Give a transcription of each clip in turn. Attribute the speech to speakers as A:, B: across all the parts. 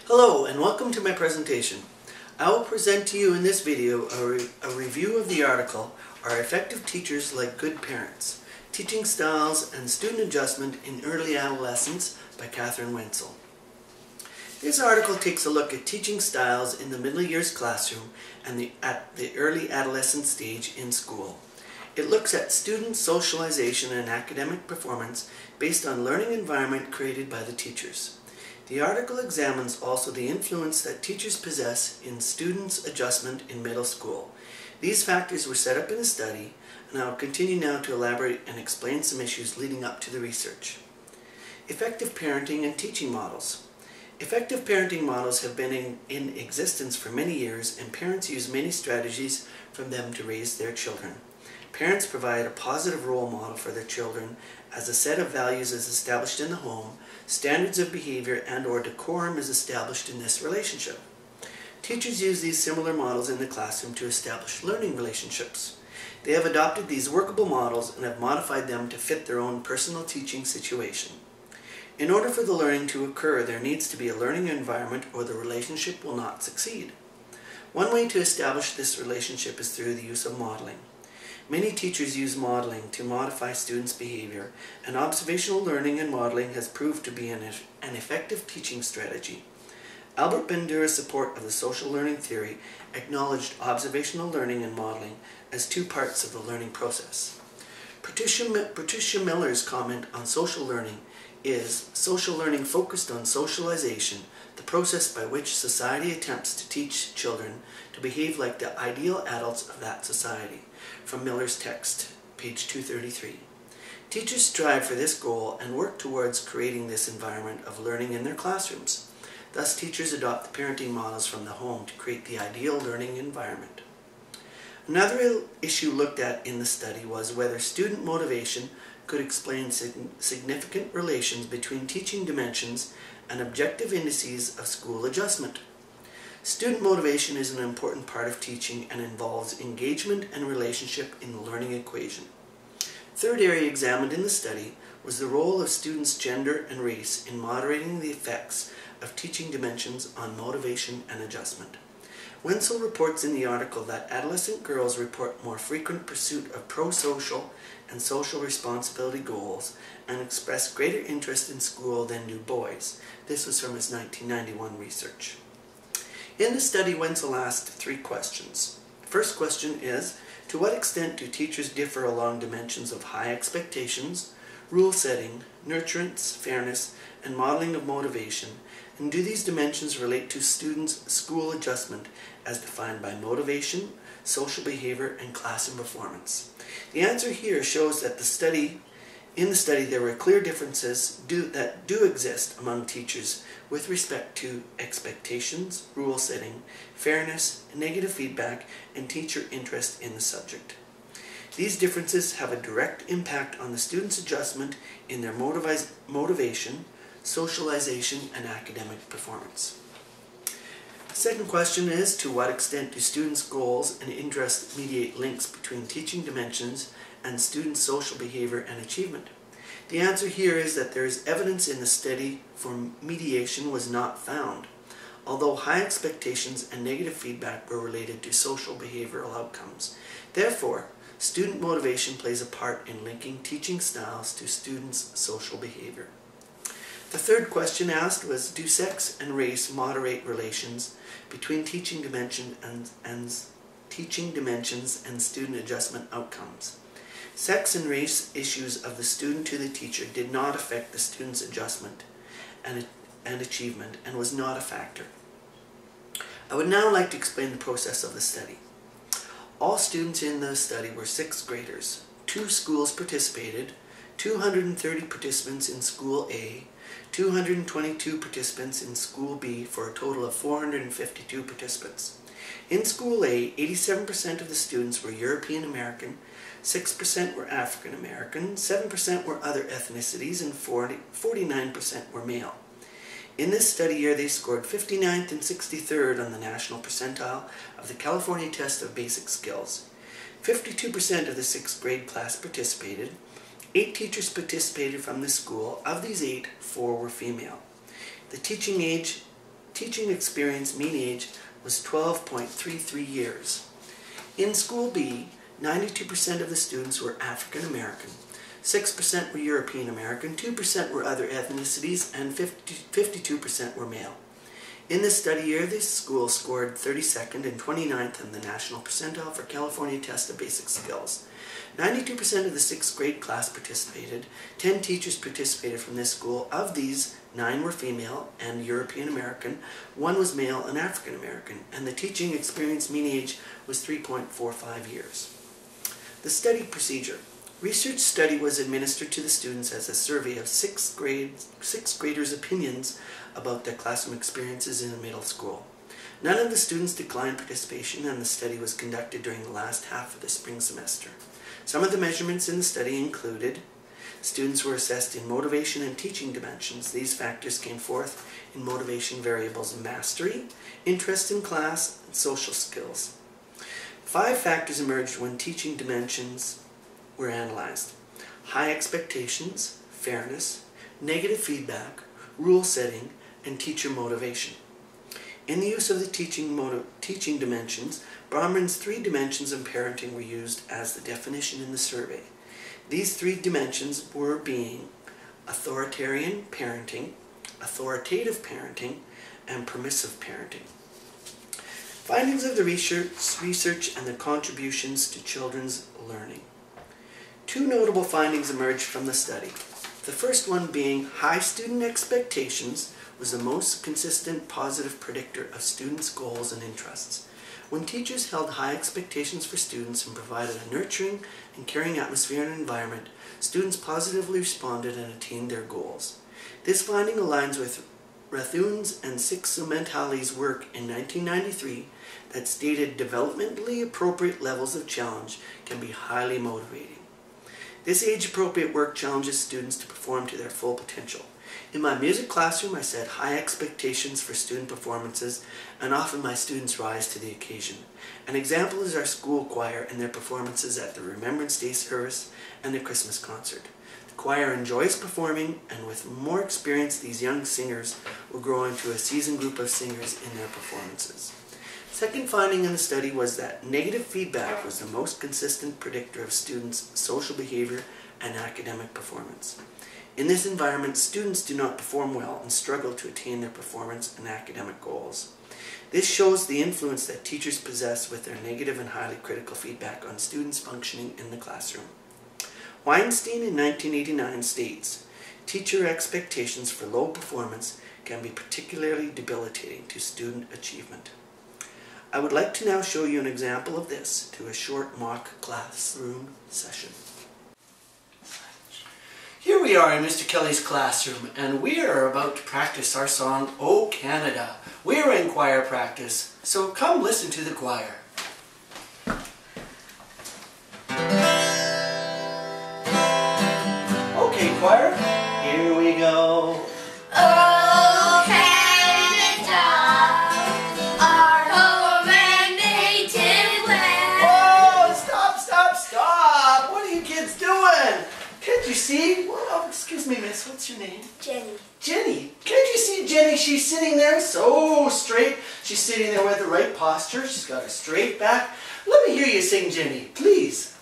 A: Hello and welcome to my presentation. I will present to you in this video a review of the article, Are Effective Teachers Like Good Parents? Teaching Styles and Student Adjustment in Early Adolescence by Katherine Wenzel. This article takes a look at teaching styles in the middle years classroom and at the early adolescent stage in school. It looks at student socialization and academic performance based on learning environment created by the teachers. The article examines also the influence that teachers possess in students' adjustment in middle school. These factors were set up in the study, and I will continue now to elaborate and explain some issues leading up to the research. Effective parenting and teaching models. Effective parenting models have been in existence for many years, and parents use many strategies from them to raise their children. Parents provide a positive role model for their children as a set of values is established in the home, standards of behavior and/or decorum is established in this relationship. Teachers use these similar models in the classroom to establish learning relationships. They have adopted these workable models and have modified them to fit their own personal teaching situation. In order for the learning to occur, there needs to be a learning environment or the relationship will not succeed. One way to establish this relationship is through the use of modeling. Many teachers use modeling to modify students' behavior, and observational learning and modeling has proved to be an effective teaching strategy. Albert Bandura's support of the social learning theory acknowledged observational learning and modeling as two parts of the learning process. Patricia Miller's comment on social learning is, social learning focused on socialization, the process by which society attempts to teach children to behave like the ideal adults of that society. From Miller's text, page 233. Teachers strive for this goal and work towards creating this environment of learning in their classrooms. Thus, teachers adopt the parenting models from the home to create the ideal learning environment. Another issue looked at in the study was whether student motivation could explain significant relations between teaching dimensions and objective indices of school adjustment. Student motivation is an important part of teaching and involves engagement and relationship in the learning equation. Third area examined in the study was the role of students' gender and race in moderating the effects of teaching dimensions on motivation and adjustment. Wenzel reports in the article that adolescent girls report more frequent pursuit of pro-social and social responsibility goals and express greater interest in school than do boys. This was from his 1991 research. In the study, Wenzel asked three questions. The first question is, to what extent do teachers differ along dimensions of high expectations, rule setting, nurturance, fairness, and modeling of motivation, and do these dimensions relate to students' school adjustment as defined by motivation, social behavior, and classroom performance? The answer here shows that in the study there were clear differences that do exist among teachers with respect to expectations, rule setting, fairness, negative feedback, and teacher interest in the subject. These differences have a direct impact on the students' adjustment in their motivation, socialization, and academic performance. The second question is, to what extent do students' goals and interests mediate links between teaching dimensions and students' social behavior and achievement? The answer here is that there is evidence in the study for mediation was not found, although high expectations and negative feedback were related to social behavioral outcomes. Therefore, student motivation plays a part in linking teaching styles to students' social behavior. The third question asked was, do sex and race moderate relations between teaching dimensions and student adjustment outcomes? Sex and race issues of the student to the teacher did not affect the student's adjustment and achievement and was not a factor. I would now like to explain the process of the study. All students in the study were 6th graders. 2 schools participated, 230 participants in School A, 222 participants in School B, for a total of 452 participants. In School A, 87% of the students were European American, 6% were African American, 7% were other ethnicities, and 49% were male. In this study year, they scored 59th and 63rd on the national percentile of the California Test of Basic Skills. 52% of the 6th grade class participated. 8 teachers participated from the school. Of these 8, 4 were female. The teaching age teaching experience mean age was 12.33 years. In School B, 92% of the students were African American, 6% were European American, 2% were other ethnicities, and 52% were male. In this study year, this school scored 32nd and 29th in the national percentile for California Test of Basic Skills. 92% of the 6th grade class participated. 10 teachers participated from this school. Of these, 9 were female and European American, 1 was male and African American, and the teaching experience mean age was 3.45 years. The study procedure. Research study was administered to the students as a survey of 6th graders' opinions about their classroom experiences in the middle school. None of the students declined participation, and the study was conducted during the last half of the spring semester. Some of the measurements in the study included: students were assessed in motivation and teaching dimensions. These factors came forth in motivation variables of mastery, interest in class, and social skills. 5 factors emerged when teaching dimensions were analyzed: high expectations, fairness, negative feedback, rule setting, and teacher motivation. In the use of the teaching dimensions, Bromman's 3 dimensions of parenting were used as the definition in the survey. These 3 dimensions were being authoritarian parenting, authoritative parenting, and permissive parenting. Findings of the research and the contributions to children's learning. 2 notable findings emerged from the study. The first one being high student expectations was the most consistent positive predictor of students' goals and interests. When teachers held high expectations for students and provided a nurturing and caring atmosphere and environment, students positively responded and attained their goals. This finding aligns with Rathune's and Csikszentmihalyi's work in 1993 that stated developmentally appropriate levels of challenge can be highly motivating. This age-appropriate work challenges students to perform to their full potential. In my music classroom, I set high expectations for student performances, and often my students rise to the occasion. An example is our school choir and their performances at the Remembrance Day service and the Christmas concert. The choir enjoys performing, and with more experience, these young singers will grow into a seasoned group of singers in their performances. Second finding in the study was that negative feedback was the most consistent predictor of students' social behavior and academic performance. In this environment, students do not perform well and struggle to attain their performance and academic goals. This shows the influence that teachers possess with their negative and highly critical feedback on students' functioning in the classroom. Weinstein in 1989 states, "Teacher expectations for low performance can be particularly debilitating to student achievement." I would like to now show you an example of this to a short mock classroom session. Here we are in Mr. Kelly's classroom, and we are about to practice our song, "O Canada." We are in choir practice, so come listen to the choir. Okay, choir, here we go. Can't you see? Well, excuse me, miss, what's your name?
B: Jenny.
A: Jenny. Can't you see Jenny? She's sitting there so straight. She's sitting there with the right posture. She's got a straight back. Let me hear you sing, Jenny, please.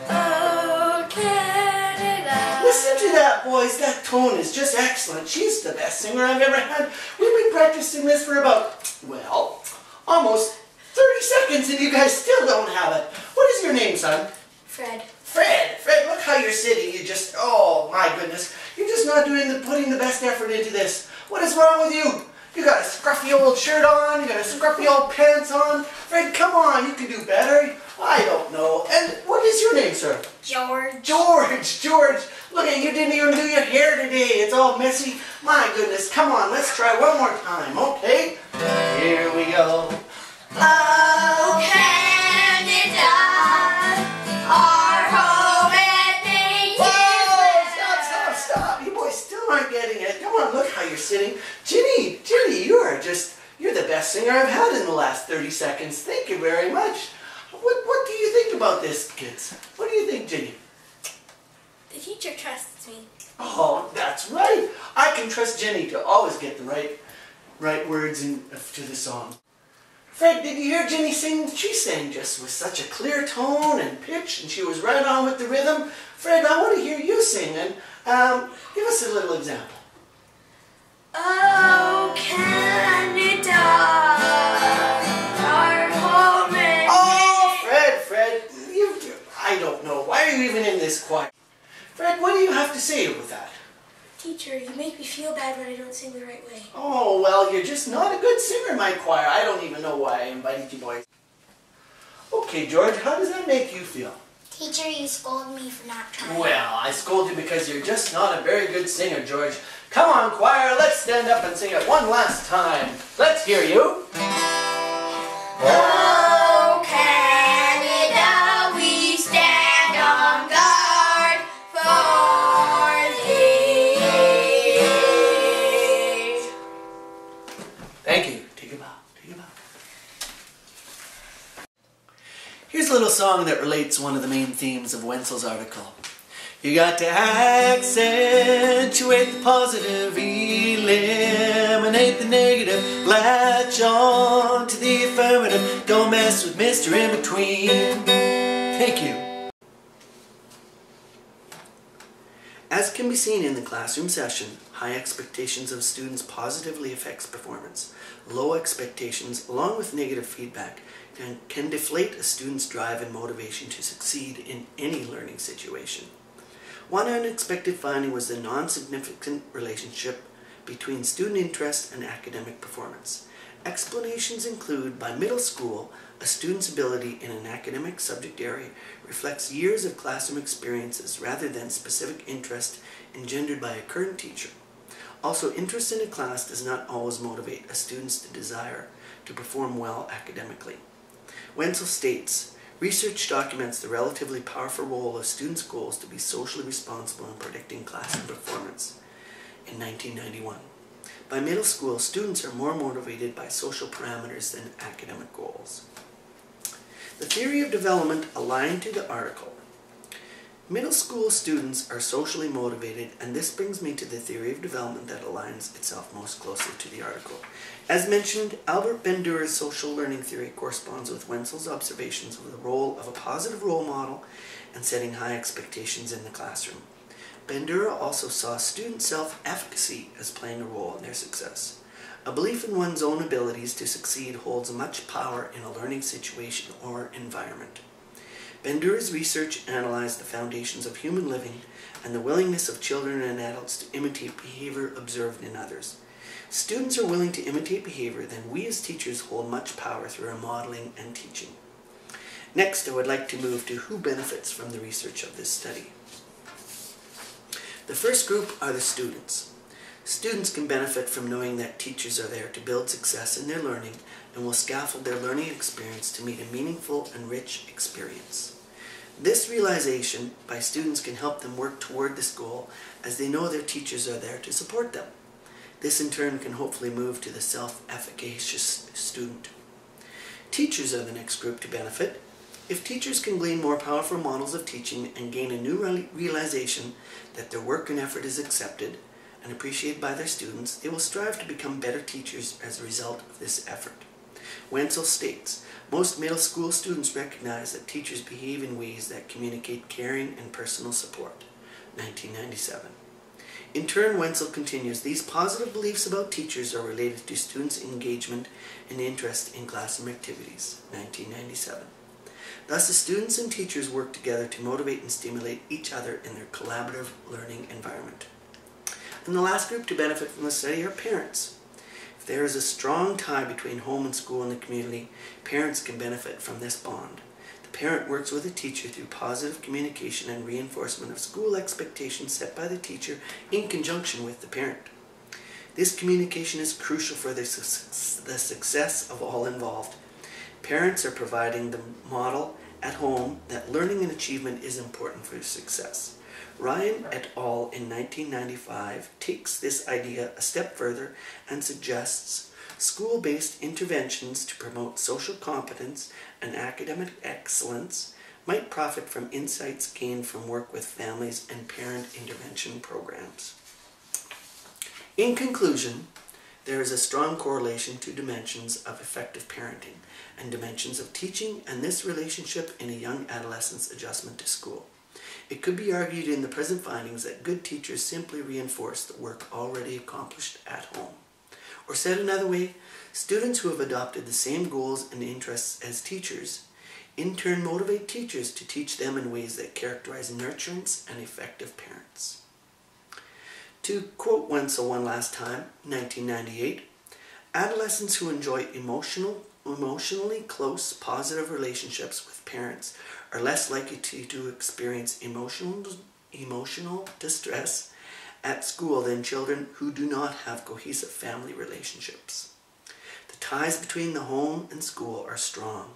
B: Oh, Canada.
A: Listen to that, boys. That tone is just excellent. She's the best singer I've ever had. We've been practicing this for about, well, almost 30 seconds, and you guys still don't have it. What is your name, son?
B: Fred.
A: Fred, look how you're sitting. You just, oh my goodness. You're just not putting the best effort into this. What is wrong with you? You got a scruffy old shirt on, you got a scruffy old pants on. Fred, come on, you can do better. I don't know. And what is your name, sir?
B: George.
A: George. Look at you, didn't even do your hair today. It's all messy. My goodness, come on, let's try one more time, okay? Here we go.
B: Oh, Canada, our home and native land.
A: Stop. You boys still aren't getting it. Come on, look how you're sitting. Jenny, you're the best singer I've had in the last 30 seconds. Thank you very much. What do you think about this, kids? What do you think, Jenny?
B: The teacher trusts me.
A: Oh, that's right. I can trust Jenny to always get the right words to the song. Fred, did you hear Jenny sing? She sang just with such a clear tone and pitch, and she was right on with the rhythm. Fred, I want to hear you sing, and give us a little example.
B: Oh, Canada, our home and
A: Oh, Fred, I don't know. Why are you even in this choir? Fred, what do you have to say with that?
B: Teacher, you make me feel bad when I don't sing the right way.
A: Oh, well, you're just not a good singer, my choir. I don't even know why I invited you boys. Okay, George, how does that make you feel?
B: Teacher, you scold me for not trying.
A: Well, I scold you because you're just not a very good singer, George. Come on, choir, let's stand up and sing it one last time. Let's hear you.
B: Oh, Canada, we stand on guard for thee.
A: Thank you. Take a bow. Take a bow. Here's a little song that relates one of the main themes of Wenzel's article. You got to accentuate the positive, eliminate the negative, latch on to the affirmative, don't mess with Mr. In Between. Thank you. As can be seen in the classroom session, high expectations of students positively affects performance. Low expectations, along with negative feedback, can deflate a student's drive and motivation to succeed in any learning situation. One unexpected finding was the non-significant relationship between student interest and academic performance. Explanations include, by middle school, a student's ability in an academic subject area reflects years of classroom experiences rather than specific interest engendered by a current teacher. Also, interest in a class does not always motivate a student's desire to perform well academically. Wenzel states, research documents the relatively powerful role of students' goals to be socially responsible in predicting classroom performance in 1991. By middle school, students are more motivated by social parameters than academic goals. The theory of development aligned to the article. Middle school students are socially motivated, and this brings me to the theory of development that aligns itself most closely to the article. As mentioned, Albert Bandura's social learning theory corresponds with Wenzel's observations of the role of a positive role model and setting high expectations in the classroom. Bandura also saw student self-efficacy as playing a role in their success. A belief in one's own abilities to succeed holds much power in a learning situation or environment. Bandura's research analyzed the foundations of human living and the willingness of children and adults to imitate behavior observed in others. Students are willing to imitate behavior, then we as teachers hold much power through our modeling and teaching. Next, I would like to move to who benefits from the research of this study. The first group are the students. Students can benefit from knowing that teachers are there to build success in their learning and will scaffold their learning experience to meet a meaningful and rich experience. This realization by students can help them work toward this goal as they know their teachers are there to support them. This in turn can hopefully move to the self-efficacious student. Teachers are the next group to benefit. If teachers can glean more powerful models of teaching and gain a new realization that their work and effort is accepted and appreciated by their students, they will strive to become better teachers as a result of this effort. Wenzel states, most middle school students recognize that teachers behave in ways that communicate caring and personal support. 1997. In turn, Wenzel continues, these positive beliefs about teachers are related to students' engagement and interest in classroom activities. 1997. Thus, the students and teachers work together to motivate and stimulate each other in their collaborative learning environment. And the last group to benefit from the study are parents. If there is a strong tie between home and school and the community, parents can benefit from this bond. The parent works with the teacher through positive communication and reinforcement of school expectations set by the teacher in conjunction with the parent. This communication is crucial for the success of all involved. Parents are providing the model at home that learning and achievement is important for success. Ryan et al. In 1995 takes this idea a step further and suggests school-based interventions to promote social competence and academic excellence might profit from insights gained from work with families and parent intervention programs. In conclusion, there is a strong correlation to dimensions of effective parenting and dimensions of teaching and this relationship in a young adolescent's adjustment to school. It could be argued in the present findings that good teachers simply reinforce the work already accomplished at home. Or said another way, students who have adopted the same goals and interests as teachers in turn motivate teachers to teach them in ways that characterize nurturance and effective parents. To quote Wenzel one last time, 1998, adolescents who enjoy emotionally close, positive relationships with parents are less likely to experience emotional distress at school than children who do not have cohesive family relationships. The ties between the home and school are strong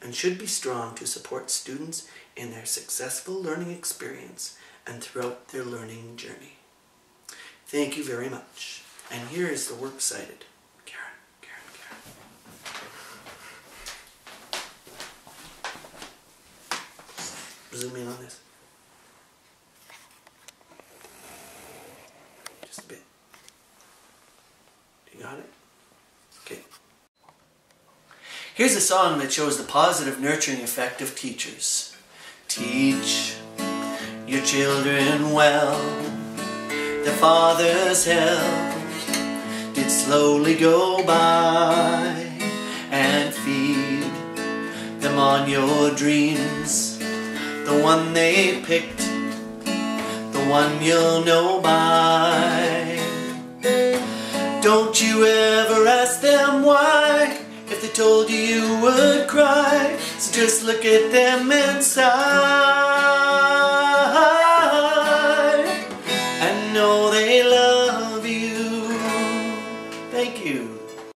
A: and should be strong to support students in their successful learning experience and throughout their learning journey. Thank you very much. And here is the works cited. Karen. Zoom in on this. Just a bit. You got it? Okay. Here's a song that shows the positive, nurturing effect of teachers. Teach your children well. Their father's help did slowly go by, and feed them on your dreams. The one they picked, the one you'll know by. Don't you ever ask them why. If they told you, you would cry. So just look at them inside and know they love you. Thank you.